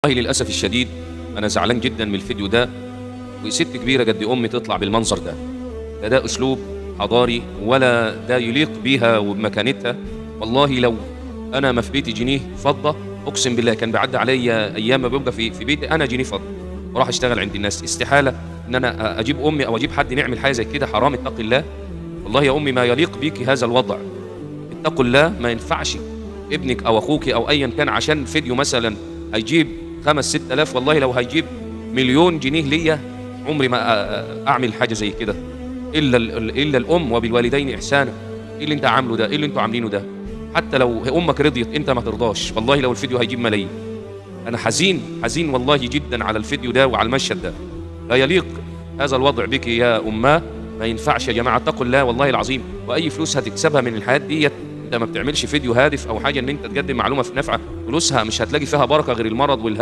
والله للأسف الشديد أنا زعلان جدًا من الفيديو ده، وست كبيرة قد أمي تطلع بالمنظر ده. لا ده أسلوب حضاري ولا ده يليق بيها وبمكانتها. والله لو أنا ما في بيتي جنيه فضة، أقسم بالله كان بيعدّي عليّا أيام ما بيبقى في بيتي أنا جنيه فضة، وأروح أشتغل عند الناس. استحالة إن أنا أجيب أمي أو أجيب حد نعمل حاجة زي كده، حرام اتقي الله. والله يا أمي ما يليق بيكِ هذا الوضع، اتقوا الله. ما ينفعش ابنِك أو أخوكِ أو أيًا كان عشان فيديو مثلًا هيجيب 5، 6000، والله لو هيجيب 1.000.000 جنيه ليّا عمري ما أعمل حاجة زي كده. إلا الأم وبالوالدين إحسانا. إيه اللي أنت عامله ده؟ إيه اللي أنتم عاملينه ده؟ حتى لو أمك رضيت أنت ما ترضاش، والله لو الفيديو هيجيب ملايين. أنا حزين، حزين والله جدًا على الفيديو ده وعلى المشهد ده. لا يليق هذا الوضع بِكِ يا أماه. ما ينفعش يا جماعة، اتقوا الله والله العظيم. وأي فلوس هتكسبها من الحاجات ديّة، أنت ما بتعملش فيديو هادف أو حاجة إن أنت تقدم معلومة نافعة، فلوسها مش هتلاقي فيها بركة غير المرض والهم.